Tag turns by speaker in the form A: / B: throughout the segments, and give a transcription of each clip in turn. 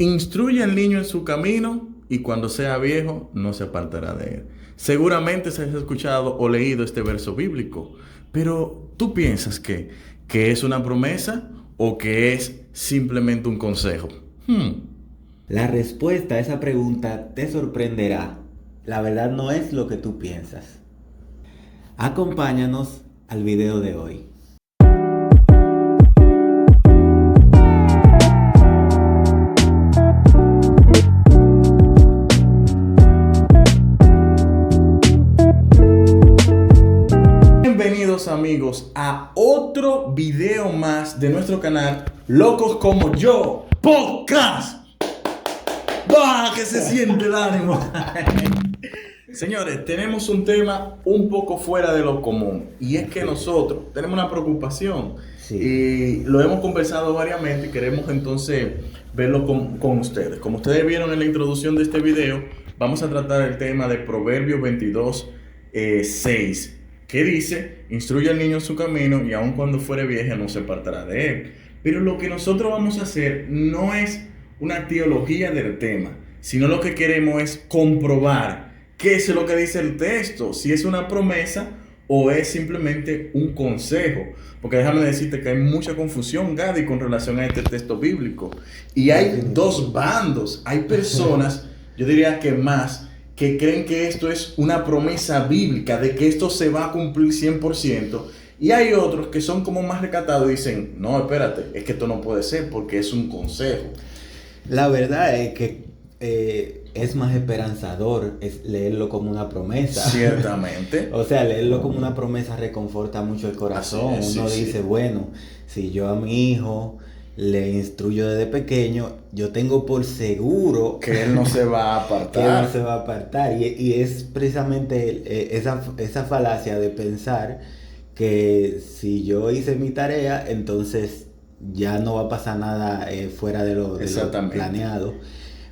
A: Instruye al niño en su camino y cuando sea viejo no se apartará de él. Seguramente se has escuchado o leído este verso bíblico, pero ¿tú piensas que es una promesa o que es simplemente un consejo?
B: La respuesta a esa pregunta te sorprenderá. La verdad no es lo que tú piensas. Acompáñanos al video de hoy.
A: Bienvenidos amigos a otro video más de nuestro canal Locos Como Yo Podcast. ¡Bah! Que se siente el ánimo. Señores, tenemos un tema un poco fuera de lo común y es que nosotros tenemos una preocupación y lo hemos conversado variamente y queremos entonces verlo con ustedes. Como ustedes vieron en la introducción de este video, vamos a tratar el tema de Proverbios 22, 6, que dice: instruye al niño en su camino y aun cuando fuere vieja no se apartará de él. Pero lo que nosotros vamos a hacer no es una teología del tema, sino lo que queremos es comprobar qué es lo que dice el texto, si es una promesa o es simplemente un consejo. Porque déjame decirte que hay mucha confusión, Gadi, con relación a este texto bíblico. Y hay dos bandos, hay personas, yo diría que más, que creen que esto es una promesa bíblica, de que esto se va a cumplir 100%. Y hay otros que son como más recatados y dicen: no, espérate, es que esto no puede ser porque es un consejo.
B: La verdad es que es más esperanzador es leerlo como una promesa.
A: Ciertamente.
B: O sea, leerlo como una promesa reconforta mucho el corazón. Uno dice, bueno, si yo a mi hijo le instruyo desde pequeño, yo tengo por seguro
A: que él no se va a apartar.
B: Que él no se va a apartar. Y es precisamente esa falacia de pensar que si yo hice mi tarea, entonces ya no va a pasar nada fuera de lo planeado.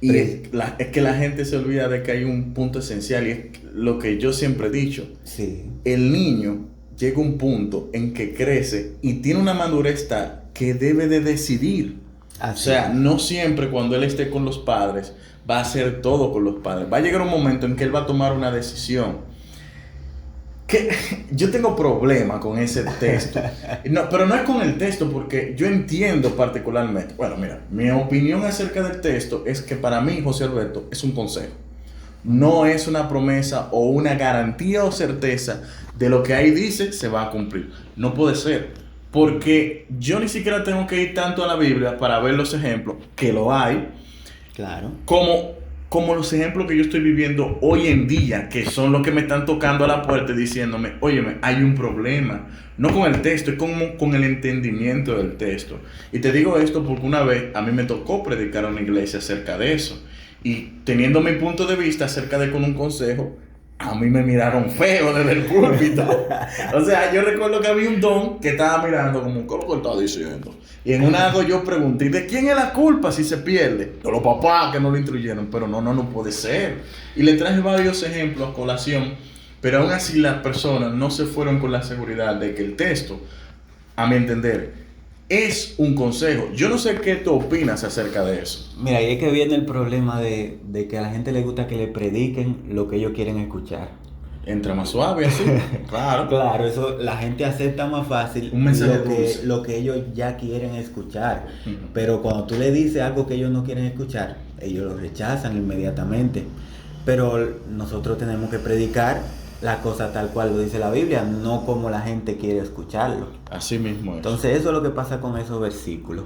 A: Y es que la gente se olvida de que hay un punto esencial y es lo que yo siempre he dicho.
B: Sí.
A: El niño llega a un punto en que crece y tiene una madurez tal que debe de decidir. Así. O sea, no siempre cuando él esté con los padres va a hacer todo con los padres. Va a llegar un momento en que él va a tomar una decisión. Que yo tengo problema con ese texto. No, pero no es con el texto, porque yo entiendo particularmente. Bueno, mira, mi opinión acerca del texto es que para mí, José Alberto, es un consejo. No es una promesa o una garantía o certeza de lo que ahí dice se va a cumplir. No puede ser. Porque yo ni siquiera tengo que ir tanto a la Biblia para ver los ejemplos, que lo hay.
B: Claro.
A: Como los ejemplos que yo estoy viviendo hoy en día, que son los que me están tocando a la puerta y diciéndome: óyeme, hay un problema. No con el texto, es como con el entendimiento del texto. Y te digo esto porque una vez a mí me tocó predicar a una iglesia acerca de eso. Y teniendo mi punto de vista acerca de con un consejo, a mí me miraron feo desde el púlpito. O sea, yo recuerdo que había un don que estaba mirando como: ¿qué es lo que está diciendo? Y en una algo yo pregunté: ¿de quién es la culpa si se pierde? De los papás que no lo instruyeron. Pero no puede ser. Y le traje varios ejemplos a colación, pero aún así las personas no se fueron con la seguridad de que el texto, a mi entender, es un consejo. Yo no sé qué tú opinas acerca de eso.
B: Mira, ahí es que viene el problema de que a la gente le gusta que le prediquen lo que ellos quieren escuchar.
A: Entra más suave así. Claro.
B: Claro, eso la gente acepta más fácil
A: un mensaje
B: lo que ellos ya quieren escuchar. Pero cuando tú le dices algo que ellos no quieren escuchar, ellos lo rechazan inmediatamente. Pero nosotros tenemos que predicar la cosa tal cual lo dice la Biblia, no como la gente quiere escucharlo.
A: Así mismo es.
B: Entonces eso es lo que pasa con esos versículos.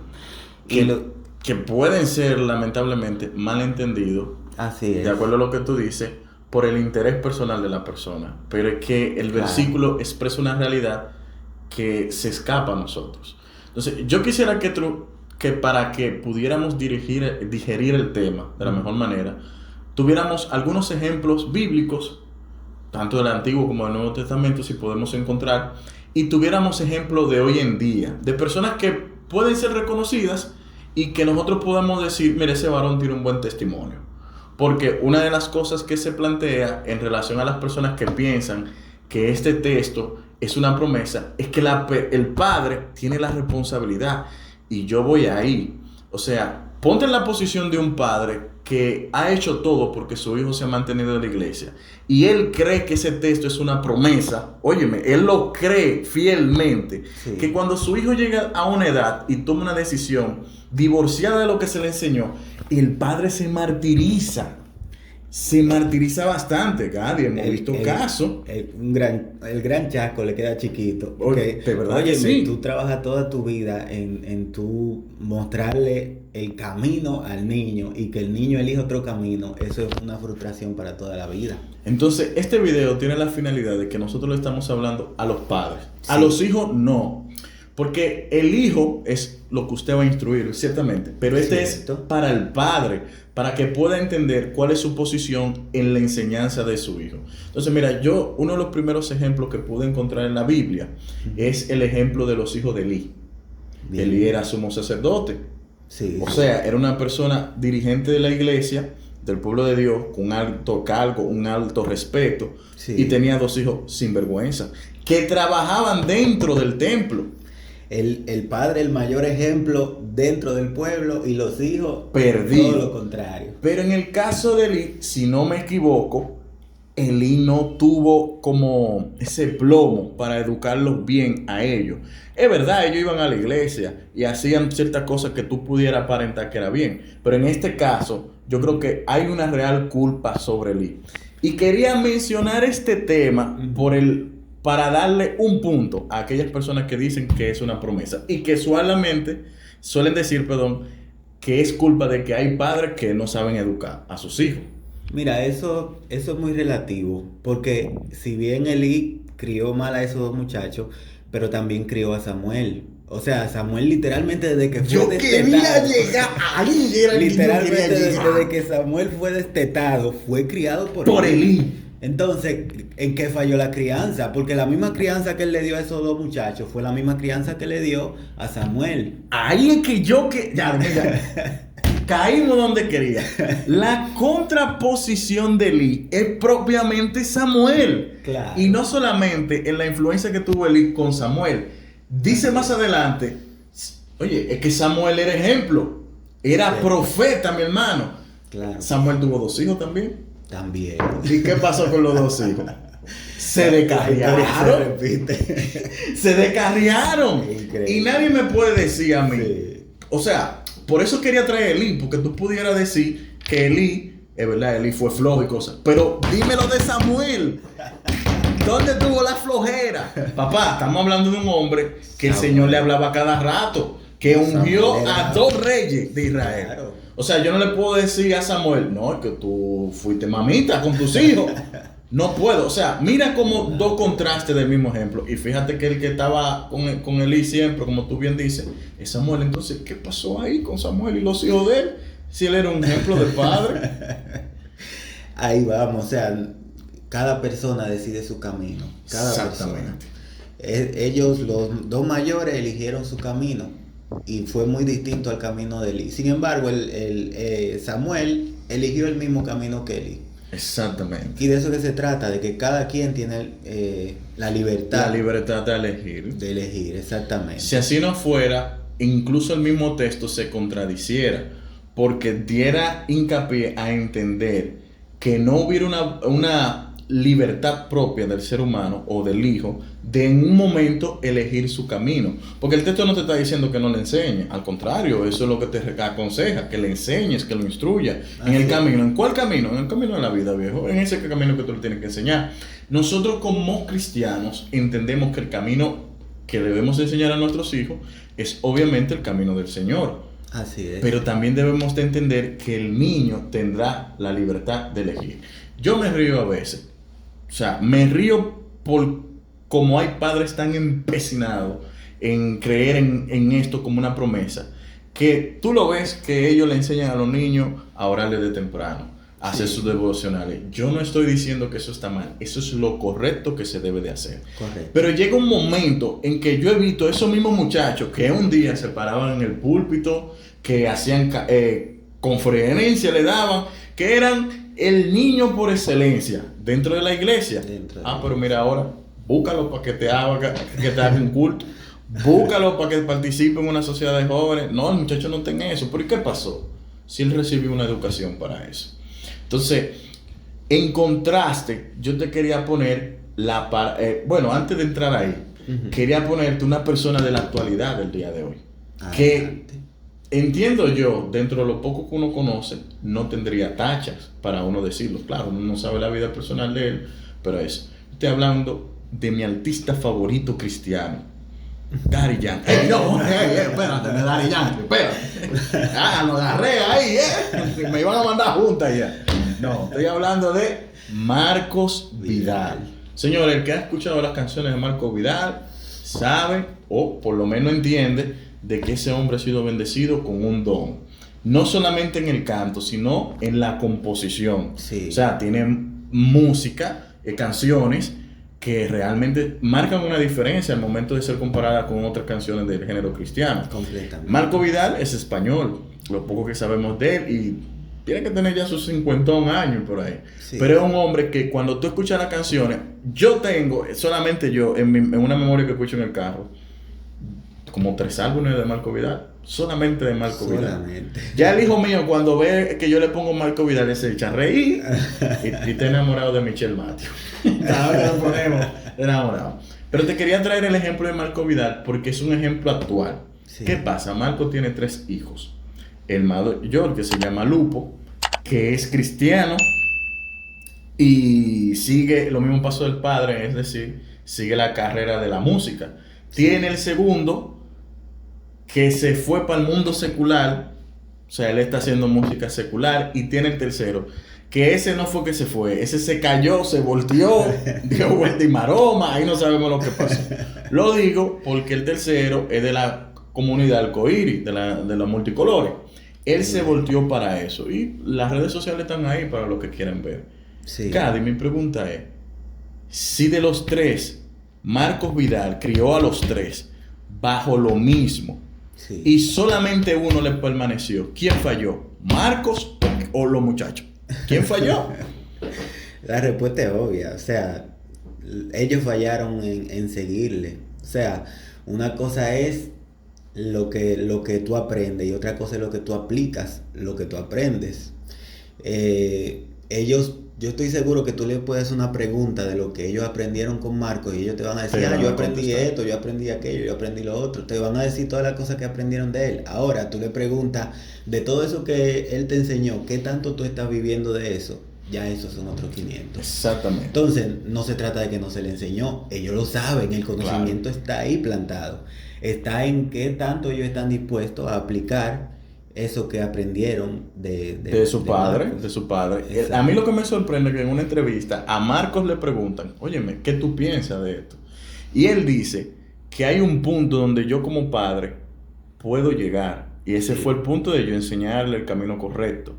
A: Que pueden ser lamentablemente mal entendidos.
B: Así es.
A: De acuerdo a lo que tú dices, por el interés personal de la persona. Pero es que el versículo expresa una realidad que se escapa a nosotros. Entonces yo quisiera que para que pudiéramos digerir el tema de la mejor manera, tuviéramos algunos ejemplos bíblicos, tanto del Antiguo como del Nuevo Testamento, si podemos encontrar, y tuviéramos ejemplos de hoy en día, de personas que pueden ser reconocidas y que nosotros podamos decir: mire, ese varón tiene un buen testimonio. Porque una de las cosas que se plantea en relación a las personas que piensan que este texto es una promesa, es que el padre tiene la responsabilidad. Y yo voy ahí. O sea, ponte en la posición de un padre que ha hecho todo porque su hijo se ha mantenido en la iglesia y él cree que ese texto es una promesa. Óyeme, él lo cree fielmente, sí, que cuando su hijo llega a una edad y toma una decisión divorciada de lo que se le enseñó, el padre se martiriza bastante, Gadi. Hemos visto casos.
B: El gran chasco le queda chiquito. Porque,
A: de verdad,
B: oye,
A: sí,
B: tú trabajas toda tu vida en tú mostrarle el camino al niño y que el niño elija otro camino. Eso es una frustración para toda la vida.
A: Entonces, este video tiene la finalidad de que nosotros le estamos hablando a los padres. Sí. A los hijos, no. Porque el hijo es lo que usted va a instruir, ciertamente. Pero este es para el padre, para que pueda entender cuál es su posición en la enseñanza de su hijo. Entonces, mira, uno de los primeros ejemplos que pude encontrar en la Biblia es el ejemplo de los hijos de Elí. Bien. Elí era sumo sacerdote.
B: Sí,
A: o sea, era una persona dirigente de la iglesia, del pueblo de Dios, con un alto cargo, un alto respeto. Sí. Y tenía 2 hijos sin vergüenza, que trabajaban dentro del templo.
B: El padre, el mayor ejemplo dentro del pueblo, y los hijos
A: perdidos.
B: Todo lo contrario.
A: Pero en el caso de Elí, si no me equivoco, Elí no tuvo como ese plomo para educarlos bien a ellos. Es verdad, ellos iban a la iglesia y hacían ciertas cosas que tú pudieras aparentar que era bien. Pero en este caso, yo creo que hay una real culpa sobre Elí. Y quería mencionar este tema para darle un punto a aquellas personas que dicen que es una promesa y que suelen decir, que es culpa de que hay padres que no saben educar a sus hijos.
B: Mira, eso es muy relativo, porque si bien Elí crió mal a esos 2 muchachos, pero también crió a Samuel. O sea, Samuel literalmente desde que fue
A: destetado,
B: desde que Samuel fue destetado, fue criado por
A: Elí.
B: Entonces, ¿en qué falló la crianza? Porque la misma crianza que él le dio a esos 2 muchachos fue la misma crianza que le dio a Samuel.
A: Ahí es que ya caímos donde quería. La contraposición de Elí es propiamente Samuel.
B: Claro.
A: Y no solamente en la influencia que tuvo Elí con Samuel. Dice más adelante, oye, es que Samuel era ejemplo. Era profeta, mi hermano.
B: Claro.
A: Samuel tuvo 2 hijos también.
B: También.
A: ¿Y qué pasó con los 2 hijos? Se descarriaron. Se descarriaron. Increíble. Y nadie me puede decir a mí. Sí. O sea, por eso quería traer Elí, porque tú pudieras decir que Elí, es verdad, Elí fue flojo y cosas. Pero dímelo de Samuel. ¿Dónde tuvo la flojera? Papá, estamos hablando de un hombre que el Señor le hablaba cada rato, que ungió a 2 reyes de Israel. Claro. O sea, yo no le puedo decir a Samuel, no, es que tú fuiste mamita con tus hijos. No puedo. O sea, mira como 2 contrastes del mismo ejemplo. Y fíjate que el que estaba con Elí siempre, como tú bien dices, es Samuel. Entonces, ¿qué pasó ahí con Samuel y los hijos de él? Si él era un ejemplo de padre.
B: Ahí vamos, o sea, cada persona decide su camino.
A: Exactamente.
B: Ellos, los 2 mayores, eligieron su camino. Y fue muy distinto al camino de Elí. Sin embargo, Samuel eligió el mismo camino que Elí.
A: Exactamente.
B: Y de eso que se trata, de que cada quien tiene la libertad.
A: La libertad de elegir.
B: De elegir, exactamente.
A: Si así no fuera, incluso el mismo texto se contradiciera, porque diera hincapié a entender que no hubiera una libertad propia del ser humano o del hijo de en un momento elegir su camino, porque el texto no te está diciendo que no le enseñe, al contrario, eso es lo que te aconseja, que le enseñes, que lo instruya en el camino. ¿En cuál camino? En el camino de la vida, viejo, en ese camino que tú le tienes que enseñar. Nosotros como cristianos entendemos que el camino que debemos enseñar a nuestros hijos es obviamente el camino del Señor.
B: Así es.
A: Pero también debemos de entender que el niño tendrá la libertad de elegir. Yo me río a veces. O sea, me río por cómo hay padres tan empecinados en creer en esto como una promesa, que tú lo ves que ellos le enseñan a los niños a orar desde temprano, a hacer sus devocionales. Yo no estoy diciendo que eso está mal, eso es lo correcto que se debe de hacer.
B: Correcto.
A: Pero llega un momento en que yo he visto esos mismos muchachos que un día se paraban en el púlpito, que hacían conferencia, le daban, que eran el niño por excelencia dentro de la iglesia. Pero mira ahora, búscalo para que te haga un culto, búscalo para que participe en una sociedad de jóvenes. No, el muchacho no tiene eso. ¿Pero qué pasó? si él recibió una educación para eso. Entonces, en contraste, yo te quería poner bueno, antes de entrar ahí, quería ponerte una persona de la actualidad del día de hoy. Que entiendo yo, dentro de lo poco que uno conoce, no tendría tachas para uno decirlo. Claro, uno no sabe la vida personal de él, pero eso. Estoy hablando de mi artista favorito cristiano, Daddy Yankee. Espérate, de Daddy Yankee, espérate. Lo agarré ahí, me iban a mandar juntas ya. No, estoy hablando de Marcos Vidal. Señor, el que ha escuchado las canciones de Marcos Vidal sabe, o por lo menos entiende, de que ese hombre ha sido bendecido con un don. No solamente en el canto, sino en la composición. Sí. O sea, tiene música, canciones que realmente marcan una diferencia al momento de ser comparada con otras canciones del género cristiano.
B: Completamente.
A: Marcos Vidal es español, lo poco que sabemos de él, y tiene que tener ya sus 50 años por ahí. Sí. Pero es un hombre que cuando tú escuchas las canciones, yo tengo, solamente yo, en una memoria que escucho en el carro, como 3 álbumes de Marcos Vidal, solamente de Marcos Vidal. Ya el hijo mío, cuando ve que yo le pongo Marcos Vidal, se echa a reír y está enamorado de Michelle Matthews. Ahora lo ponemos enamorado. Pero te quería traer el ejemplo de Marcos Vidal porque es un ejemplo actual. Sí. ¿Qué pasa? Marcos tiene 3 hijos. El mayor, que se llama Lupo, que es cristiano y sigue los mismos pasos del padre, es decir, sigue la carrera de la música. Sí. Tiene el segundo, que se fue para el mundo secular, o sea, él está haciendo música secular, y tiene el tercero, que ese no fue que se fue, ese se cayó, se volteó, dio vuelta y maroma, ahí no sabemos lo que pasó. Lo digo porque el tercero es de la comunidad arcoíris, de los multicolores. Él se volteó para eso, y las redes sociales están ahí para los que quieran ver. Sí. Cady, mi pregunta es, si de los 3, Marcos Vidal crió a los 3 bajo lo mismo, sí, y solamente uno le permaneció, ¿quién falló? ¿Marcos o los muchachos? ¿Quién falló?
B: La respuesta es obvia, o sea, ellos fallaron en seguirle. O sea, una cosa es lo que tú aprendes y otra cosa es lo que tú aplicas, lo que tú aprendes. Yo estoy seguro que tú le puedes hacer una pregunta de lo que ellos aprendieron con Marcos y ellos te van a decir, yo aprendí esto, yo aprendí aquello, yo aprendí lo otro. Te van a decir todas las cosas que aprendieron de él. Ahora tú le preguntas de todo eso que él te enseñó, ¿qué tanto tú estás viviendo de eso? Ya esos son otros 500.
A: Exactamente.
B: Entonces, no se trata de que no se le enseñó. Ellos lo saben, el conocimiento está ahí plantado. Está en qué tanto ellos están dispuestos a aplicar eso que aprendieron
A: de su padre. A mí lo que me sorprende es que en una entrevista a Marcos le preguntan, óyeme, ¿qué tú piensas de esto? Y él dice que hay un punto donde yo como padre puedo llegar. Y ese fue el punto de yo enseñarle el camino correcto.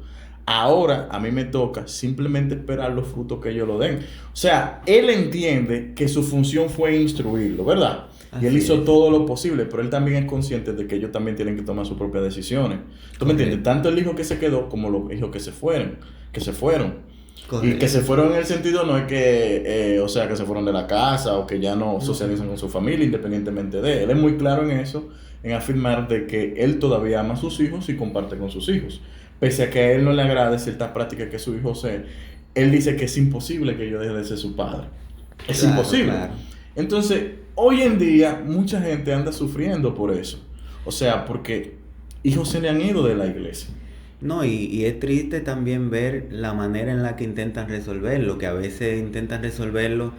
A: Ahora a mí me toca simplemente esperar los frutos que ellos lo den. O sea, él entiende que su función fue instruirlo, ¿verdad? Y él hizo todo lo posible, pero él también es consciente de que ellos también tienen que tomar sus propias decisiones. ¿Tú me entiendes? Tanto el hijo que se quedó como los hijos que se fueron. Correcto. Y que se fueron en el sentido no es que, o sea, que se fueron de la casa o que ya no socializan con su familia independientemente de él. Él es muy claro en eso, en afirmar de que él todavía ama a sus hijos y comparte con sus hijos. Pese a que a él no le agrade ciertas prácticas que su hijo sea, él dice que es imposible que yo deje de ser su padre. Es imposible. Claro. Entonces, hoy en día, mucha gente anda sufriendo por eso. O sea, porque hijos se le han ido de la iglesia.
B: No, y es triste también ver la manera en la que intentan resolverlo, que a veces intentan resolverlo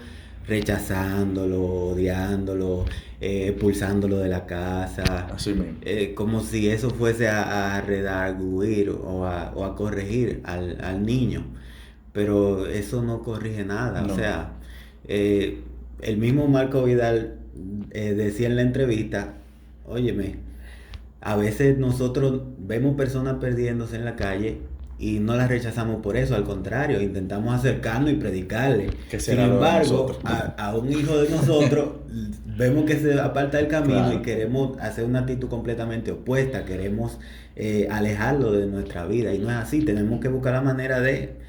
B: rechazándolo, odiándolo, expulsándolo de la casa.
A: Así mismo.
B: Como si eso fuese a redarguir o a corregir al niño. Pero eso no corrige nada. No. O sea, el mismo Marcos Vidal decía en la entrevista, óyeme, a veces nosotros vemos personas perdiéndose en la calle y no las rechazamos por eso, al contrario, intentamos acercarnos y predicarle. Sin embargo, a un hijo de nosotros vemos que se aparta del camino, claro, y queremos hacer una actitud completamente opuesta, queremos alejarlo de nuestra vida, y no es así. Tenemos que buscar la manera de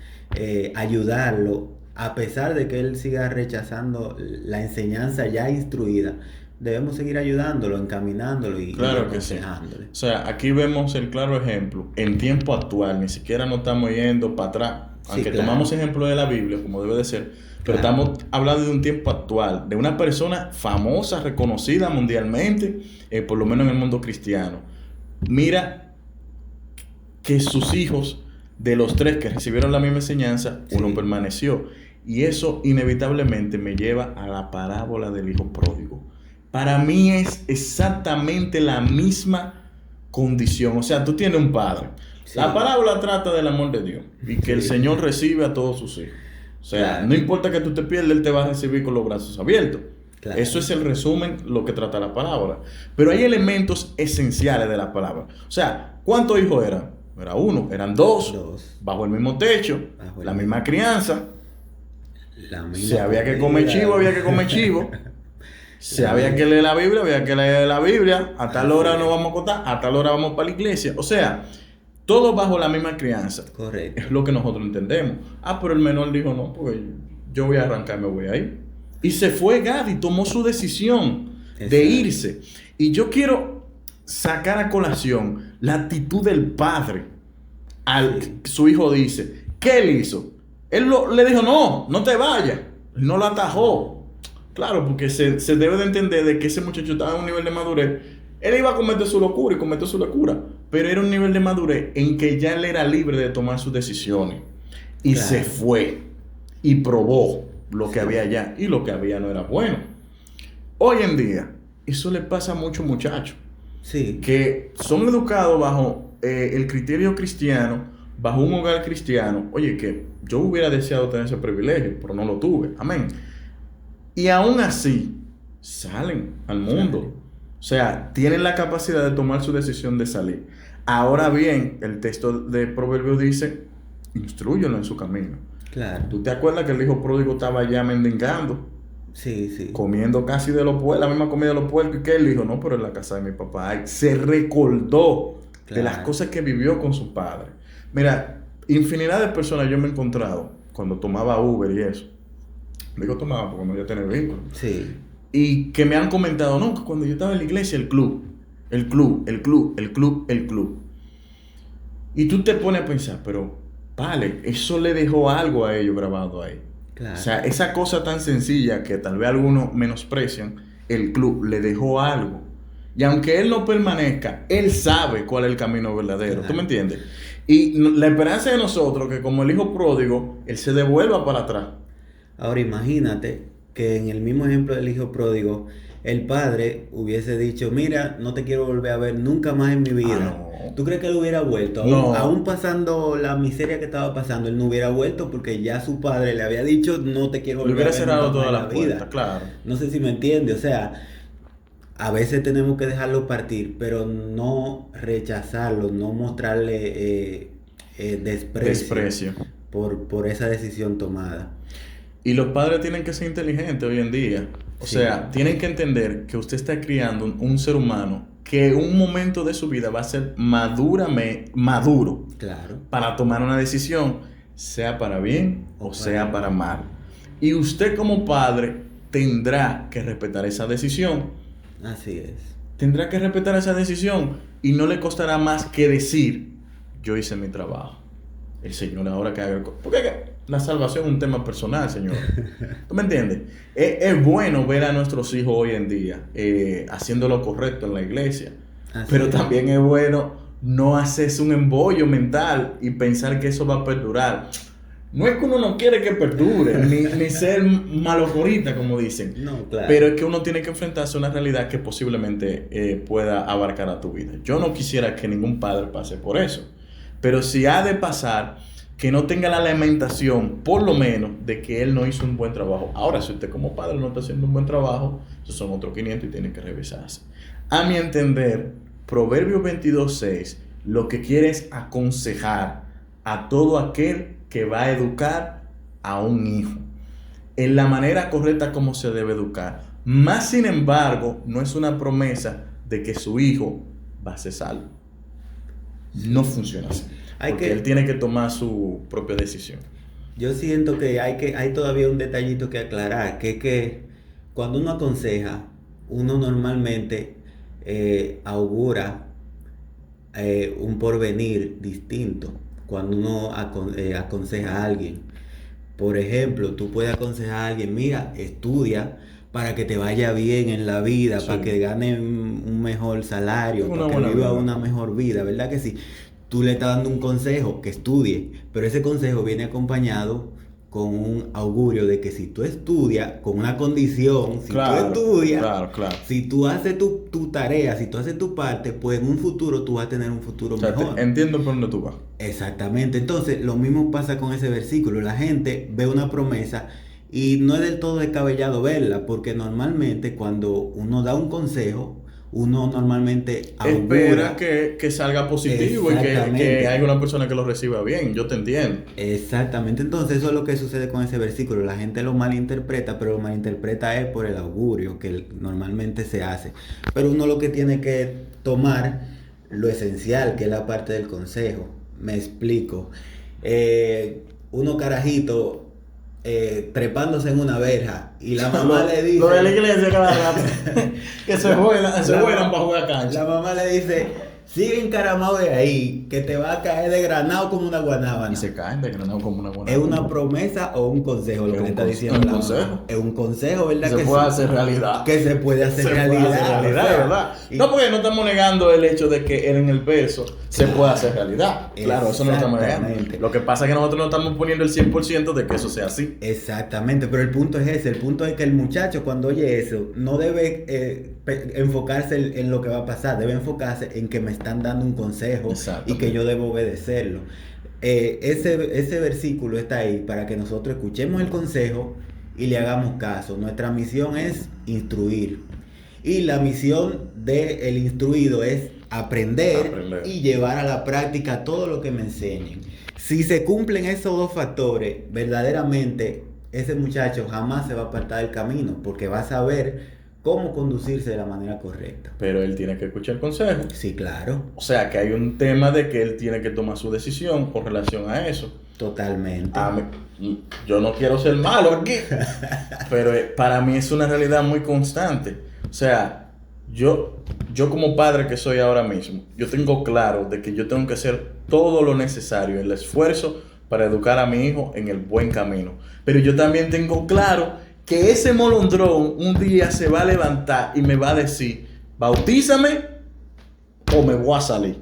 B: ayudarlo, a pesar de que él siga rechazando la enseñanza ya instruida, debemos seguir ayudándolo, encaminándolo y
A: Claro que sí.
B: aconsejándole.
A: O sea, aquí vemos el claro ejemplo. En tiempo actual, ni siquiera nos estamos yendo para atrás. Aunque
B: claro.
A: tomamos ejemplo de la Biblia, como debe de ser, pero
B: Claro.
A: estamos hablando de un tiempo actual, de una persona famosa, reconocida mundialmente, por lo menos en el mundo cristiano. Mira que sus hijos, de los 3 que recibieron la misma enseñanza, uno
B: Sí.
A: permaneció. Y eso inevitablemente me lleva a la parábola del hijo pródigo. Para mí es exactamente la misma condición. O sea, tú tienes un padre.
B: Sí.
A: La parábola trata del amor de Dios y que el Señor recibe a todos sus hijos. O sea,
B: Claro.
A: no importa que tú te pierdas, Él te va a recibir con los brazos abiertos.
B: Claro.
A: Eso es el resumen, lo que trata la parábola. Pero hay elementos esenciales de la parábola. O sea, ¿cuántos hijos eran? Era uno, eran dos, bajo el mismo techo,
B: Bajo el
A: la
B: mismo-
A: misma crianza.
B: La misma
A: Si había que
B: comida.
A: comer chivo, había que comer chivo. Si había que leer la Biblia, había que leer la Biblia. A tal hora nos vamos a acostar, a tal hora vamos para la iglesia. O sea, todo bajo la misma crianza.
B: Correcto.
A: Es lo que nosotros entendemos. Pero el menor dijo, no, porque yo voy a arrancar, me voy a ir. Y se fue Gad y tomó su decisión de
B: Exacto.
A: irse. Y yo quiero sacar a colación la actitud del padre. Su hijo dice, ¿qué él hizo? Él le dijo, no te vayas. Él no lo atajó. Claro, porque se debe de entender de que ese muchacho estaba en un nivel de madurez. Él iba a cometer su locura y cometió su locura. Pero era un nivel de madurez en que ya él era libre de tomar sus decisiones. Y
B: Claro.
A: se fue. Y probó lo que había allá. Y lo que había no era bueno. Hoy en día, eso le pasa a muchos muchachos.
B: Sí.
A: Que son educados bajo el criterio cristiano, bajo un hogar cristiano. Oye, que yo hubiera deseado tener ese privilegio, pero no lo tuve. Amén. Y aún así, salen al mundo. O sea, tienen la capacidad de tomar su decisión de salir. Ahora bien, el texto de Proverbios dice, instrúyelo en su camino.
B: Claro.
A: ¿Tú te acuerdas que el hijo pródigo estaba ya mendigando?
B: Sí.
A: Comiendo casi de los puercos, la misma comida de los puercos, y que él dijo, no, pero en la casa de mi papá. Ay, se recordó de las cosas que vivió con su padre. Mira, infinidad de personas yo me he encontrado cuando tomaba Uber y eso. Digo tomaba porque no yo tenía vehículo.
B: Sí.
A: Y que me han comentado, no, que cuando yo estaba en la iglesia, el club. Y tú te pones a pensar, pero, vale, eso le dejó algo a ellos grabado ahí.
B: Claro.
A: O sea, esa cosa tan sencilla que tal vez algunos menosprecian, el club le dejó algo. Y aunque él no permanezca, él sabe cuál es el camino verdadero.
B: Claro.
A: ¿Tú me entiendes? Y la esperanza de nosotros que como el hijo pródigo, él se devuelva para atrás.
B: Ahora imagínate que en el mismo ejemplo del hijo pródigo, el padre hubiese dicho, mira, no te quiero volver a ver nunca más en mi vida.
A: No.
B: ¿Tú crees que él hubiera vuelto?
A: No.
B: Aún pasando la miseria que estaba pasando, él no hubiera vuelto porque ya su padre le había dicho, no te quiero
A: Le
B: volver a
A: hubiera
B: ver
A: cerrado
B: nunca más
A: todas
B: en
A: las
B: la vida.
A: puertas, claro.
B: No sé si me entiende, o sea, a veces tenemos que dejarlo partir, pero no rechazarlo, no mostrarle desprecio por esa decisión tomada.
A: Y los padres tienen que ser inteligentes hoy en día. O
B: Sí.
A: sea, tienen que entender que usted está criando un ser humano que en un momento de su vida va a ser maduro
B: Claro.
A: para tomar una decisión, sea para bien o sea para mal. Y usted como padre tendrá que respetar esa decisión.
B: Así es.
A: Tendrá que respetar esa decisión y no le costará más que decir, yo hice mi trabajo. El Señor ahora que haga... Porque la salvación es un tema personal, Señor. ¿Tú me entiendes? Es bueno ver a nuestros hijos hoy en día haciendo lo correcto en la iglesia.
B: Así
A: Pero
B: es.
A: también es bueno no hacerse un embollo mental y pensar que eso va a perdurar. No es que uno no quiere que perdure, ni ser malocorita, como dicen.
B: No, claro.
A: Pero es que uno tiene que enfrentarse a una realidad que posiblemente pueda abarcar a tu vida. Yo no quisiera que ningún padre pase por eso. Pero si ha de pasar, que no tenga la lamentación, por lo menos, de que él no hizo un buen trabajo. Ahora, si usted como padre no está haciendo un buen trabajo, esos son otros 500 y tiene que revisarse. A mi entender, Proverbios 22:6 lo que quiere es aconsejar a todo aquel que va a educar a un hijo en la manera correcta como se debe educar. Más sin embargo, no es una promesa de que su hijo va a ser salvo. No funciona así. Porque él tiene que tomar su propia decisión.
B: Yo siento que hay todavía un detallito que aclarar, que cuando uno aconseja, uno normalmente augura un porvenir distinto cuando uno aconseja a alguien. Por ejemplo, tú puedes aconsejar a alguien, mira, estudia para que te vaya bien en la vida,
A: Sí.
B: para que gane un mejor salario,
A: Una
B: para que
A: buena
B: viva
A: vida.
B: una mejor vida, ¿verdad que sí? Tú le estás dando un consejo, que estudie, pero ese consejo viene acompañado con un augurio de que si tú estudias, con una condición, si tú
A: Claro,
B: estudias,
A: claro.
B: si tú haces tu tarea, si tú haces tu parte, pues en un futuro tú vas a tener un futuro
A: O sea,
B: mejor.
A: entiendo por dónde tú vas.
B: Exactamente, entonces lo mismo pasa con ese versículo. La gente ve una promesa y no es del todo descabellado verla, porque normalmente cuando uno da un consejo, uno normalmente
A: Espera
B: augura.
A: que salga positivo y que haya
B: Exactamente.
A: una persona que lo reciba bien. Yo te entiendo.
B: Exactamente, entonces eso es lo que sucede con ese versículo. La gente lo malinterpreta, pero lo malinterpreta es por el augurio que normalmente se hace. Pero uno lo que tiene que tomar lo esencial, que es la parte del consejo. Me explico. Uno carajito trepándose en una verja y la mamá le dice...
A: Lo de la iglesia cada rato. Que se vuelan para jugar cancha.
B: La mamá le dice, sigue encaramado de ahí, que te va a caer de granado como una guanábana.
A: Y se caen de granado como una buena.
B: ¿Es una promesa o un consejo lo que le está diciendo la mamá? Es un consejo, ¿verdad?
A: Se puede hacer realidad.
B: Que se puede hacer
A: Se
B: realidad.
A: puede hacer realidad,
B: O sea,
A: ¿verdad? No, porque no estamos negando el hecho de que él en el verso se puede hacer realidad. Claro, eso no lo estamos negando.
B: Exactamente.
A: Lo que pasa es que nosotros no estamos poniendo el 100% de que eso sea así.
B: Exactamente, pero el punto es ese, el punto es que el muchacho cuando oye eso no debe enfocarse en lo que va a pasar, debe enfocarse en que me están dando un consejo y que yo debo obedecerlo. Ese versículo está ahí para que nosotros escuchemos el consejo y le hagamos caso. Nuestra misión es instruir y la misión del instruido es aprender y llevar a la práctica todo lo que me enseñen. Si se cumplen esos dos factores, verdaderamente ese muchacho jamás se va a apartar del camino porque va a saber cómo conducirse de la manera correcta.
A: Pero él tiene que escuchar el consejo.
B: Sí, claro.
A: O sea, que hay un tema de que él tiene que tomar su decisión con relación a eso.
B: Totalmente.
A: Yo no quiero ser malo aquí, pero para mí es una realidad muy constante. O sea, yo como padre que soy ahora mismo, yo tengo claro de que yo tengo que hacer todo lo necesario, el esfuerzo para educar a mi hijo en el buen camino. Pero yo también tengo claro que ese molondrón un día se va a levantar y me va a decir, bautízame o me voy a salir.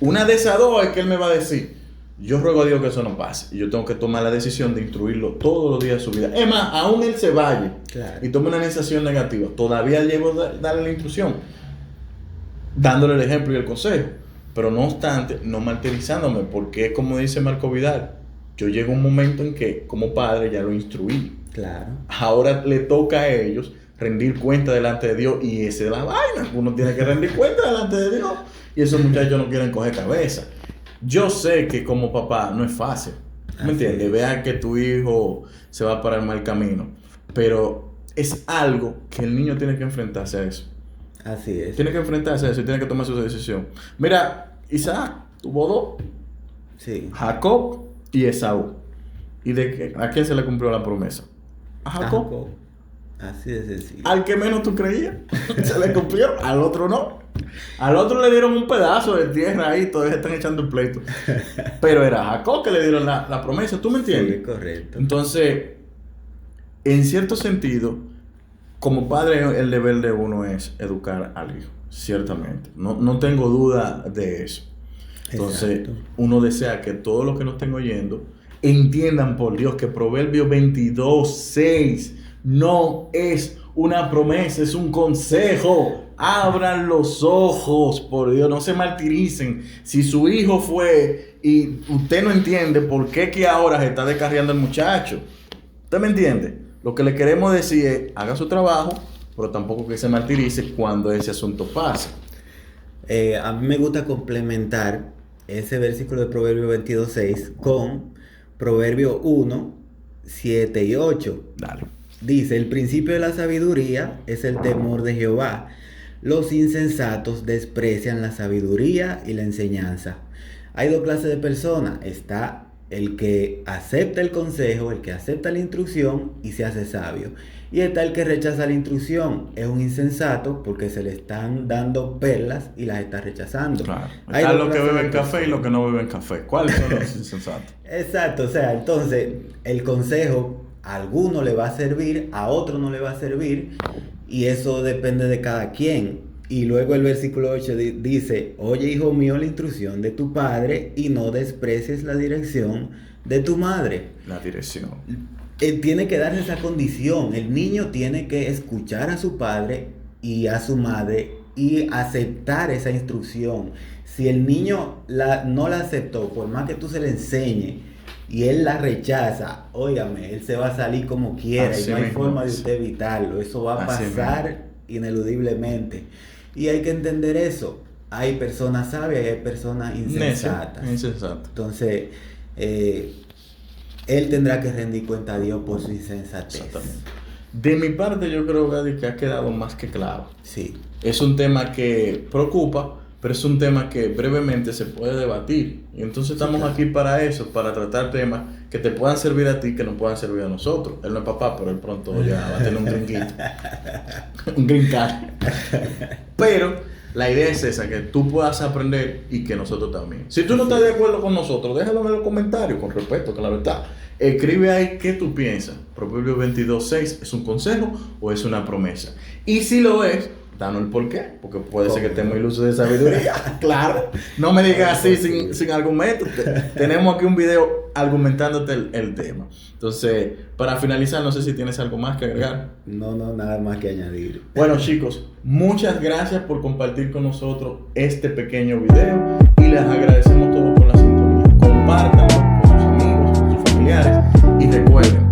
A: Una de esas dos es que él me va a decir, yo ruego a Dios que eso no pase. Y yo tengo que tomar la decisión de instruirlo todos los días de su vida. Es más, aún él se vaya y tome una sensación negativa, todavía llevo darle la instrucción, dándole el ejemplo y el consejo. Pero no obstante, no martirizándome, porque es como dice Marco Vidal, yo llego a un momento en que como padre ya lo instruí.
B: Claro.
A: Ahora le toca a ellos rendir cuenta delante de Dios y esa es la vaina. Uno tiene que rendir cuenta delante de Dios y esos muchachos no quieren coger cabeza. Yo sé que como papá no es fácil, ¿me entiendes? Vean que tu hijo se va para el mal camino, pero es algo que el niño tiene que enfrentarse a eso.
B: Así es.
A: Tiene que enfrentarse a eso y tiene que tomar su decisión. Mira, Isaac tuvo dos.
B: Sí.
A: Jacob y Esaú. ¿Y a quién se le cumplió la promesa? A Jacob.
B: Así de sencillo.
A: Al que menos tú creías, se le cumplió, al otro no. Al otro le dieron un pedazo de tierra ahí, todavía están echando el pleito. Pero era a Jacob que le dieron la promesa, ¿tú me entiendes?
B: Sí, correcto.
A: Entonces, en cierto sentido, como padre, el deber de uno es educar al hijo, ciertamente. No tengo duda de eso. Entonces, exacto, uno desea que todos los que nos estén oyendo entiendan por Dios que Proverbios 22:6 no es una promesa, es un consejo. Abran los ojos, por Dios, no se martiricen. Si su hijo fue y usted no entiende por qué que ahora se está descarriando el muchacho, ¿usted me entiende? Lo que le queremos decir es, haga su trabajo, pero tampoco que se martirice cuando ese asunto pase.
B: A mí me gusta complementar ese versículo de Proverbios 22:6 con Proverbios 1:7 y 8.
A: Dale.
B: Dice, el principio de la sabiduría es el temor de Jehová. Los insensatos desprecian la sabiduría y la enseñanza. Hay dos clases de personas. Está el que acepta el consejo, el que acepta la instrucción y se hace sabio. Y está el que rechaza la instrucción, es un insensato porque se le están dando perlas y las está rechazando.
A: Claro. Está los que beben café y los que no beben café. ¿Cuáles son los insensatos?
B: Exacto, o sea, entonces el consejo a alguno le va a servir, a otro no le va a servir, y eso depende de cada quien. Y luego el versículo 8 dice: oye, hijo mío, la instrucción de tu padre y no desprecies la dirección de tu madre.
A: La dirección.
B: Tiene que darse esa condición. El niño tiene que escuchar a su padre y a su madre y aceptar esa instrucción. Si el niño no la aceptó, por más que tú se le enseñe y él la rechaza, óigame, él se va a salir como quiera. Así y no hay forma de usted evitarlo. Eso va a pasar ineludiblemente. Y hay que entender eso. Hay personas sabias y hay personas insensatas.
A: Insensato.
B: Entonces, él tendrá que rendir cuenta a Dios por su insensatez.
A: De mi parte, yo creo, Gadi, que ha quedado más que claro.
B: Sí.
A: Es un tema que preocupa, pero es un tema que brevemente se puede debatir. Y entonces estamos aquí para eso, para tratar temas que te puedan servir a ti, que nos puedan servir a nosotros. Él no es papá, pero él pronto ya va a tener un gringuito. Un green card. Pero la idea es esa, que tú puedas aprender y que nosotros también. Si tú no estás de acuerdo con nosotros, déjalo en los comentarios, con respeto, claro está. Escribe ahí qué tú piensas. Proverbios 22:6, ¿es un consejo o es una promesa? Y si lo es, danos el por qué, porque puede ser que estemos ilusos de sabiduría. Claro, no me digas así sin argumento. Tenemos aquí un video argumentándote el tema. Entonces, para finalizar, no sé si tienes algo más que agregar.
B: No, nada más que añadir.
A: Bueno, chicos, muchas gracias por compartir con nosotros este pequeño video y les agradecemos todos por la sintonía. Compártanlo con sus amigos, con sus familiares y recuerden,